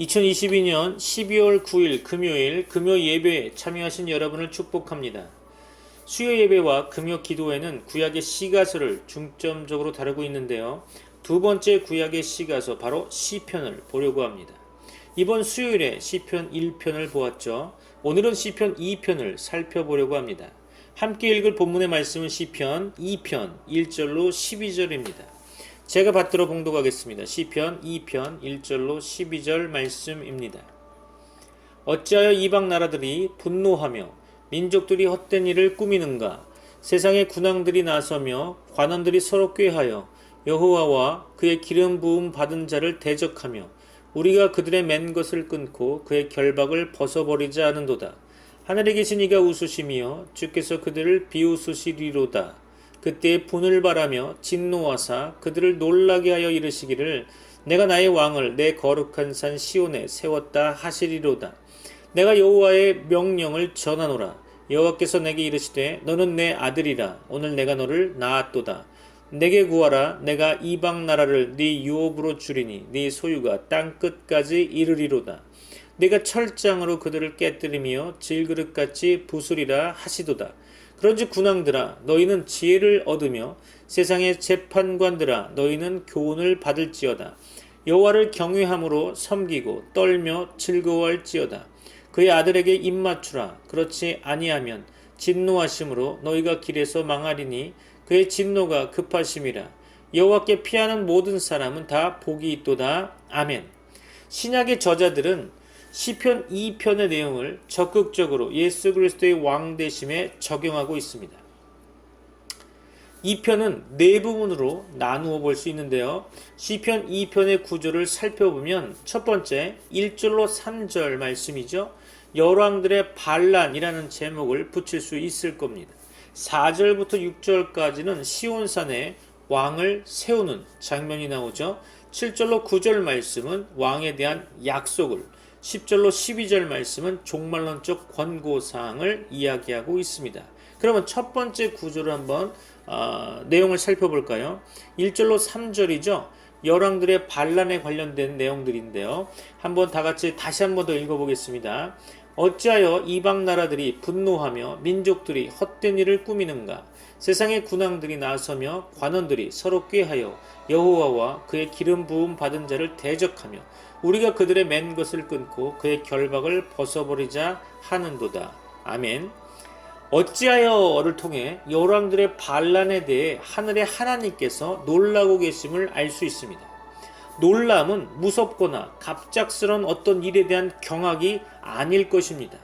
2022년 12월 9일 금요일 금요 예배에 참여하신 여러분을 축복합니다. 수요 예배와 금요 기도회는 구약의 시가서를 중점적으로 다루고 있는데요. 두 번째 구약의 시가서 바로 시편을 보려고 합니다. 이번 수요일에 시편 1편을 보았죠. 오늘은 시편 2편을 살펴보려고 합니다. 함께 읽을 본문의 말씀은 시편 2편 1절로 12절입니다. 제가 받들어 봉독하겠습니다. 시편 2편 1절로 12절 말씀입니다. 어찌하여 이방 나라들이 분노하며 민족들이 헛된 일을 꾸미는가? 세상의 군왕들이 나서며 관원들이 서로 꾀하여 여호와와 그의 기름 부음 받은 자를 대적하며 우리가 그들의 맨 것을 끊고 그의 결박을 벗어버리자 하는도다. 하늘에 계신 이가 웃으시며 주께서 그들을 비웃으시리로다. 그때 분을 바라며 진노하사 그들을 놀라게 하여 이르시기를 내가 나의 왕을 내 거룩한 산 시온에 세웠다 하시리로다. 내가 여호와의 명령을 전하노라. 여호와께서 내게 이르시되 너는 내 아들이라. 오늘 내가 너를 낳았도다. 내게 구하라. 내가 이방 나라를 네 유업으로 주리니 네 소유가 땅 끝까지 이르리로다. 내가 철장으로 그들을 깨뜨리며 질그릇같이 부수리라 하시도다. 그런즉 군왕들아 너희는 지혜를 얻으며 세상의 재판관들아 너희는 교훈을 받을지어다. 여호와를 경외함으로 섬기고 떨며 즐거워할지어다. 그의 아들에게 입맞추라. 그렇지 아니하면 진노하심으로 너희가 길에서 망하리니 그의 진노가 급하심이라. 여호와께 피하는 모든 사람은 다 복이 있도다. 아멘. 신약의 저자들은 시편 2편의 내용을 적극적으로 예수 그리스도의 왕되심에 적용하고 있습니다. 2편은 네 부분으로 나누어 볼 수 있는데요. 시편 2편의 구조를 살펴보면 첫 번째 1절로 3절 말씀이죠. 열왕들의 반란이라는 제목을 붙일 수 있을 겁니다. 4절부터 6절까지는 시온산에 왕을 세우는 장면이 나오죠. 7절로 9절 말씀은 왕에 대한 약속을, 10절로 12절 말씀은 종말론적 권고사항을 이야기하고 있습니다. 그러면 첫 번째 구조를 한번 내용을 살펴볼까요? 1절로 3절이죠. 열왕들의 반란에 관련된 내용들인데요. 한번 다같이 다시 한번 더 읽어보겠습니다. 어찌하여 이방 나라들이 분노하며 민족들이 헛된 일을 꾸미는가? 세상의 군왕들이 나서며 관원들이 서로 꾀하여 여호와와 그의 기름 부음 받은 자를 대적하며 우리가 그들의 맨 것을 끊고 그의 결박을 벗어버리자 하는도다. 아멘. 어찌하여를 통해 열왕들의 반란에 대해 하늘의 하나님께서 놀라고 계심을 알 수 있습니다. 놀람은 무섭거나 갑작스러운 어떤 일에 대한 경악이 아닐 것입니다.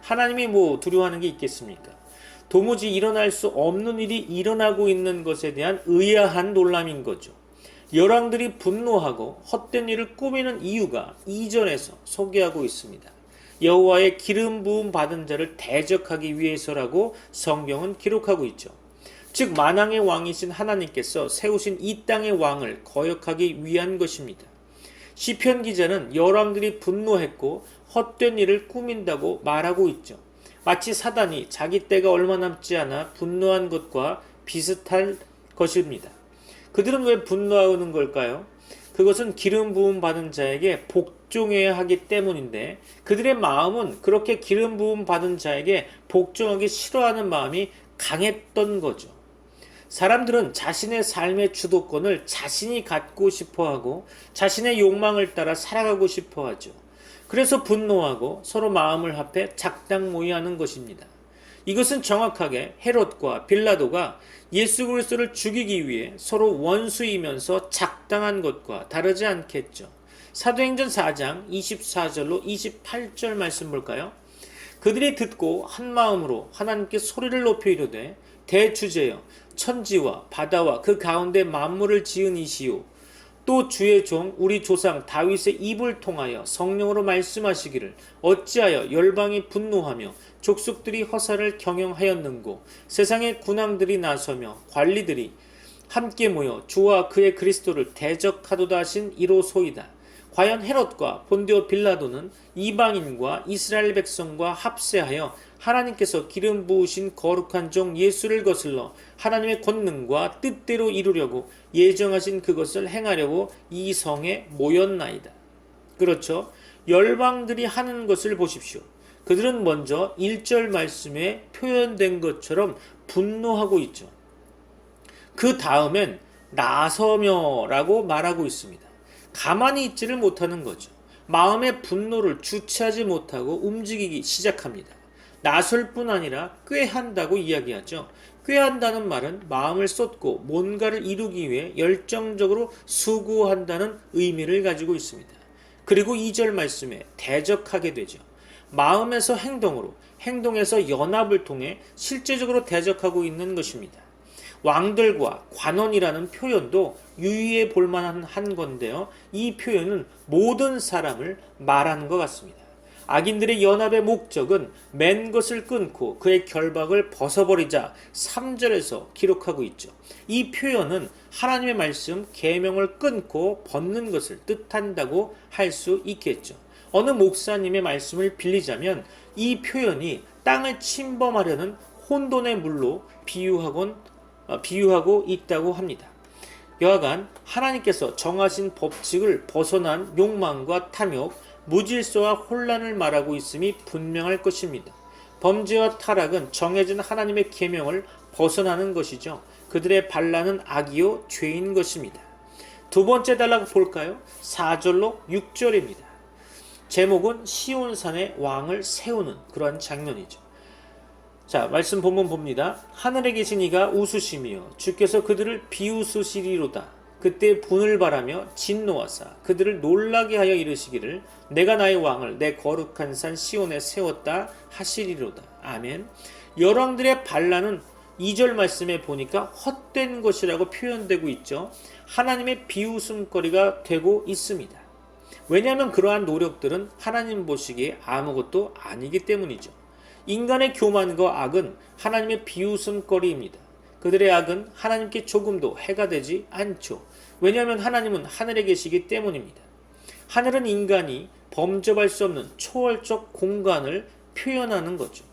하나님이 두려워하는 게 있겠습니까? 도무지 일어날 수 없는 일이 일어나고 있는 것에 대한 의아한 놀람인 거죠. 열왕들이 분노하고 헛된 일을 꾸미는 이유가 2절에서 소개하고 있습니다. 여호와의 기름 부음 받은 자를 대적하기 위해서라고 성경은 기록하고 있죠. 즉 만왕의 왕이신 하나님께서 세우신 이 땅의 왕을 거역하기 위한 것입니다. 시편 기자는 열왕들이 분노했고 헛된 일을 꾸민다고 말하고 있죠. 마치 사단이 자기 때가 얼마 남지 않아 분노한 것과 비슷할 것입니다. 그들은 왜 분노하는 걸까요? 그것은 기름 부음 받은 자에게 복종해야 하기 때문인데 그들의 마음은 그렇게 기름 부음 받은 자에게 복종하기 싫어하는 마음이 강했던 거죠. 사람들은 자신의 삶의 주도권을 자신이 갖고 싶어하고 자신의 욕망을 따라 살아가고 싶어하죠. 그래서 분노하고 서로 마음을 합해 작당모의하는 것입니다. 이것은 정확하게 헤롯과 빌라도가 예수 그리스도를 죽이기 위해 서로 원수이면서 작당한 것과 다르지 않겠죠. 사도행전 4장 24절로 28절 말씀 볼까요? 그들이 듣고 한 마음으로 하나님께 소리를 높여 이르되 대주제여 천지와 바다와 그 가운데 만물을 지은 이시오 또 주의 종 우리 조상 다윗의 입을 통하여 성령으로 말씀하시기를 어찌하여 열방이 분노하며 족속들이 허사를 경영하였는고 세상의 군왕들이 나서며 관리들이 함께 모여 주와 그의 그리스도를 대적하도다 하신 이로소이다. 과연 헤롯과 본디오 빌라도는 이방인과 이스라엘 백성과 합세하여 하나님께서 기름 부으신 거룩한 종 예수를 거슬러 하나님의 권능과 뜻대로 이루려고 예정하신 그것을 행하려고 이 성에 모였나이다. 그렇죠. 열방들이 하는 것을 보십시오. 그들은 먼저 1절 말씀에 표현된 것처럼 분노하고 있죠. 그 다음엔 나서며라고 말하고 있습니다. 가만히 있지를 못하는 거죠. 마음의 분노를 주체하지 못하고 움직이기 시작합니다. 나설 뿐 아니라 꾀한다고 이야기하죠. 꾀한다는 말은 마음을 쏟고 뭔가를 이루기 위해 열정적으로 수고한다는 의미를 가지고 있습니다. 그리고 2절 말씀에 대적하게 되죠. 마음에서 행동으로, 행동에서 연합을 통해 실제적으로 대적하고 있는 것입니다. 왕들과 관원이라는 표현도 유의해 볼 만한 한 건데요. 이 표현은 모든 사람을 말하는 것 같습니다. 악인들의 연합의 목적은 맨 것을 끊고 그의 결박을 벗어버리자 3절에서 기록하고 있죠. 이 표현은 하나님의 말씀 계명을 끊고 벗는 것을 뜻한다고 할 수 있겠죠. 어느 목사님의 말씀을 빌리자면 이 표현이 땅을 침범하려는 혼돈의 물로 비유하고 있다고 합니다. 여하간 하나님께서 정하신 법칙을 벗어난 욕망과 탐욕, 무질서와 혼란을 말하고 있음이 분명할 것입니다. 범죄와 타락은 정해진 하나님의 계명을 벗어나는 것이죠. 그들의 반란은 악이요 죄인 것입니다. 두 번째 단락 볼까요? 4절로 6절입니다. 제목은 시온산에 왕을 세우는 그러한 장면이죠. 자, 말씀 본문 봅니다. 하늘에 계신 이가 웃으시며 주께서 그들을 비웃으시리로다. 그때 분을 바라며 진노하사 그들을 놀라게 하여 이르시기를 내가 나의 왕을 내 거룩한 산 시온에 세웠다 하시리로다. 아멘. 열왕들의 반란은 2절 말씀에 보니까 헛된 것이라고 표현되고 있죠. 하나님의 비웃음거리가 되고 있습니다. 왜냐하면 그러한 노력들은 하나님 보시기에 아무것도 아니기 때문이죠. 인간의 교만과 악은 하나님의 비웃음거리입니다. 그들의 악은 하나님께 조금도 해가 되지 않죠. 왜냐하면 하나님은 하늘에 계시기 때문입니다. 하늘은 인간이 범접할 수 없는 초월적 공간을 표현하는 거죠.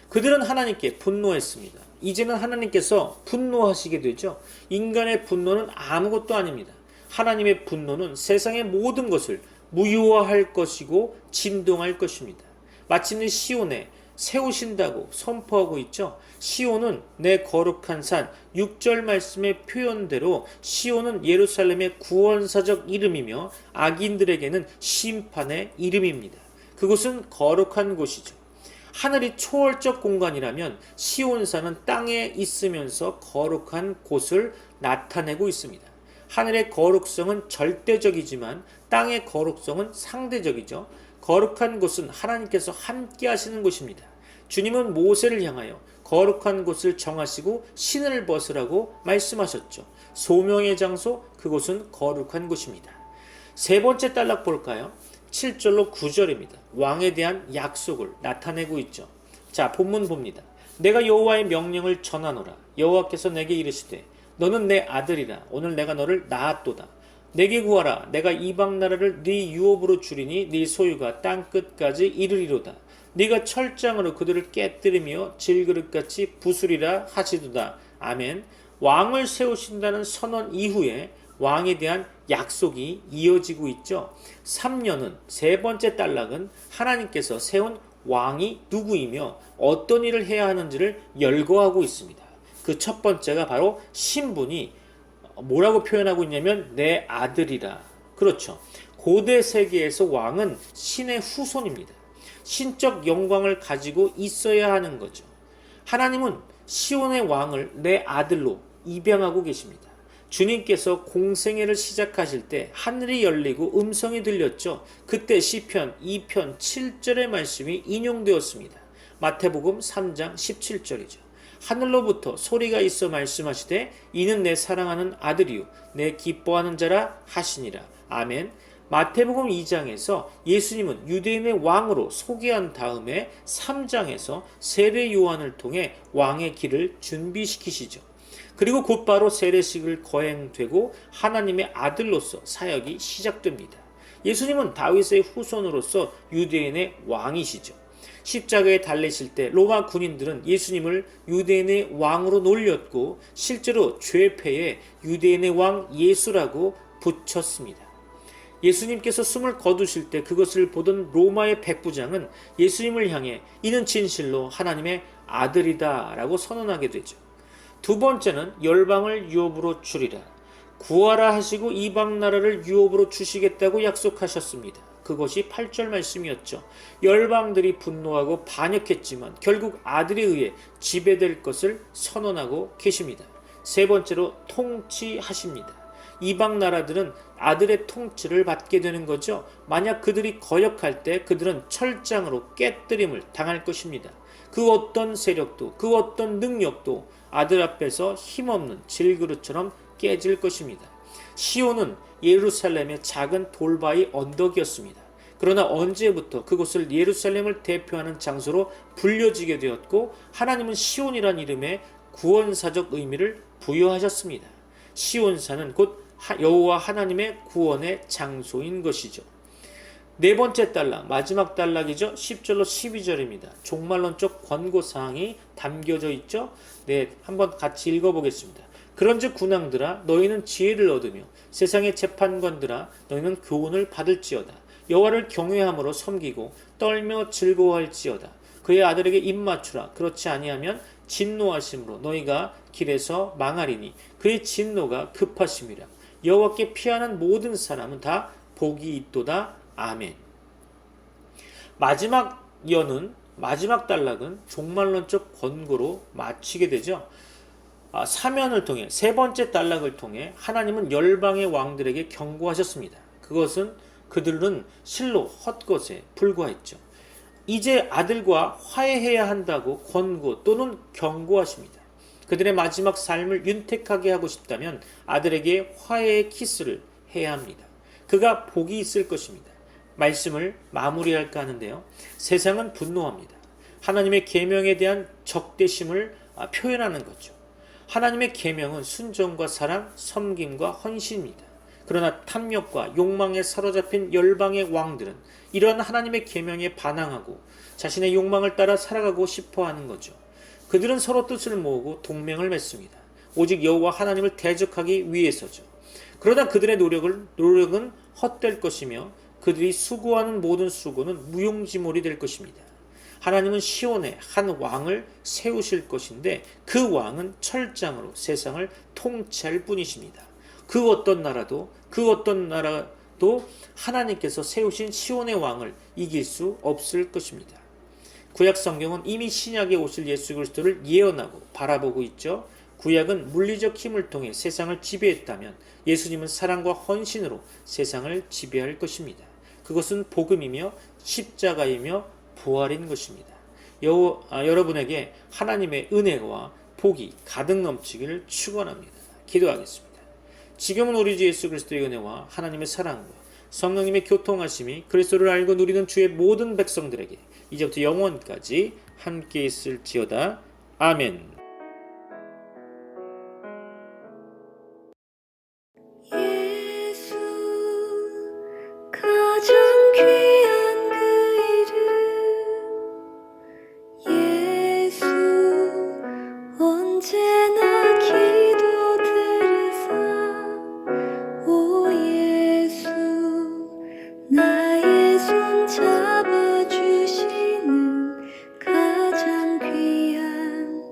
그들은 하나님께 분노했습니다. 이제는 하나님께서 분노하시게 되죠. 인간의 분노는 아무것도 아닙니다. 하나님의 분노는 세상의 모든 것을 무효화할 것이고 진동할 것입니다. 마침내 시온에 세우신다고 선포하고 있죠. 시온은 내 거룩한 산, 6절 말씀의 표현대로 시온은 예루살렘의 구원사적 이름이며 악인들에게는 심판의 이름입니다. 그곳은 거룩한 곳이죠. 하늘이 초월적 공간이라면 시온산은 땅에 있으면서 거룩한 곳을 나타내고 있습니다. 하늘의 거룩성은 절대적이지만 땅의 거룩성은 상대적이죠. 거룩한 곳은 하나님께서 함께 하시는 곳입니다. 주님은 모세를 향하여 거룩한 곳을 정하시고 신을 벗으라고 말씀하셨죠. 소명의 장소, 그곳은 거룩한 곳입니다. 세 번째 단락 볼까요? 7절로 9절입니다. 왕에 대한 약속을 나타내고 있죠. 자, 본문 봅니다. 내가 여호와의 명령을 전하노라. 여호와께서 내게 이르시되 너는 내 아들이라. 오늘 내가 너를 낳았도다. 내게 구하라. 내가 이방 나라를 네 유업으로 주리니 네 소유가 땅 끝까지 이르리로다. 네가 철장으로 그들을 깨뜨리며 질그릇같이 부수리라 하시도다. 아멘. 왕을 세우신다는 선언 이후에 왕에 대한 약속이 이어지고 있죠. 3년은 세 번째 단락은 하나님께서 세운 왕이 누구이며 어떤 일을 해야 하는지를 열거하고 있습니다. 그 첫 번째가 바로 신분이 뭐라고 표현하고 있냐면 내 아들이라. 그렇죠. 고대 세계에서 왕은 신의 후손입니다. 신적 영광을 가지고 있어야 하는 거죠. 하나님은 시온의 왕을 내 아들로 입양하고 계십니다. 주님께서 공생애를 시작하실 때 하늘이 열리고 음성이 들렸죠. 그때 시편 2편 7절의 말씀이 인용되었습니다. 마태복음 3장 17절이죠. 하늘로부터 소리가 있어 말씀하시되 이는 내 사랑하는 아들이요 내 기뻐하는 자라 하시니라. 아멘. 마태복음 2장에서 예수님은 유대인의 왕으로 소개한 다음에 3장에서 세례 요한을 통해 왕의 길을 준비시키시죠. 그리고 곧바로 세례식을 거행되고 하나님의 아들로서 사역이 시작됩니다. 예수님은 다윗의 후손으로서 유대인의 왕이시죠. 십자가에 달리실 때 로마 군인들은 예수님을 유대인의 왕으로 놀렸고 실제로 죄패에 유대인의 왕 예수라고 붙였습니다. 예수님께서 숨을 거두실 때 그것을 보던 로마의 백부장은 예수님을 향해 이는 진실로 하나님의 아들이다 라고 선언하게 되죠. 두 번째는 열방을 유업으로 주리라. 구하라 하시고 이방 나라를 유업으로 주시겠다고 약속하셨습니다. 그것이 8절 말씀이었죠. 열방들이 분노하고 반역했지만 결국 아들에 의해 지배될 것을 선언하고 계십니다. 세 번째로 통치하십니다. 이방 나라들은 아들의 통치를 받게 되는 거죠. 만약 그들이 거역할 때 그들은 철장으로 깨뜨림을 당할 것입니다. 그 어떤 세력도 그 어떤 능력도 아들 앞에서 힘없는 질그릇처럼 깨질 것입니다. 시온은 예루살렘의 작은 돌바위 언덕이었습니다. 그러나 언제부터 그곳을 예루살렘을 대표하는 장소로 불려지게 되었고 하나님은 시온이란 이름에 구원사적 의미를 부여하셨습니다. 시온산은 곧 여호와 하나님의 구원의 장소인 것이죠. 네 번째 단락, 마지막 단락이죠. 10절로 12절입니다. 종말론적 권고사항이 담겨져 있죠. 네, 한번 같이 읽어보겠습니다. 그런즉 군왕들아 너희는 지혜를 얻으며 세상의 재판관들아 너희는 교훈을 받을지어다. 여호와를 경외함으로 섬기고 떨며 즐거워할지어다. 그의 아들에게 입 맞추라. 그렇지 아니하면 진노하심으로 너희가 길에서 망하리니 그의 진노가 급하심이라. 여호와께 피하는 모든 사람은 다 복이 있도다. 아멘. 마지막 단락은 종말론적 권고로 마치게 되죠. 사면을 통해 세 번째 단락을 통해 하나님은 열방의 왕들에게 경고하셨습니다. 그들은 실로 헛것에 불과했죠. 이제 아들과 화해해야 한다고 권고 또는 경고하십니다. 그들의 마지막 삶을 윤택하게 하고 싶다면 아들에게 화해의 키스를 해야 합니다. 그가 복이 있을 것입니다. 말씀을 마무리할까 하는데요. 세상은 분노합니다. 하나님의 계명에 대한 적대심을 표현하는 거죠. 하나님의 계명은 순종과 사랑, 섬김과 헌신입니다. 그러나 탐욕과 욕망에 사로잡힌 열방의 왕들은 이러한 하나님의 계명에 반항하고 자신의 욕망을 따라 살아가고 싶어하는 거죠. 그들은 서로 뜻을 모으고 동맹을 맺습니다. 오직 여호와 하나님을 대적하기 위해서죠. 그러다 그들의 노력은 헛될 것이며 그들이 수고하는 모든 수고는 무용지물이 될 것입니다. 하나님은 시온에 한 왕을 세우실 것인데 그 왕은 철장으로 세상을 통치할 뿐이십니다. 그 어떤 나라도 하나님께서 세우신 시온의 왕을 이길 수 없을 것입니다. 구약 성경은 이미 신약에 오실 예수 그리스도를 예언하고 바라보고 있죠. 구약은 물리적 힘을 통해 세상을 지배했다면 예수님은 사랑과 헌신으로 세상을 지배할 것입니다. 그것은 복음이며 십자가이며 부활인 것입니다. 여러분에게 하나님의 은혜와 복이 가득 넘치기를 축원합니다. 기도하겠습니다. 지금은 우리 주 예수 그리스도의 은혜와 하나님의 사랑과 성령님의 교통하심이 그리스도를 알고 누리는 주의 모든 백성들에게 이제부터 영원까지 함께 있을지어다. 아멘. 예수 가장 귀한 그 이름 예수 언제나 기도 들으사 오 예수 나의 손 잡아주시는 가장 귀한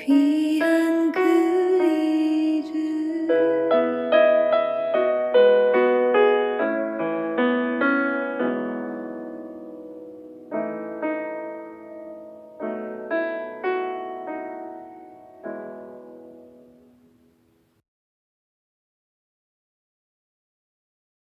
비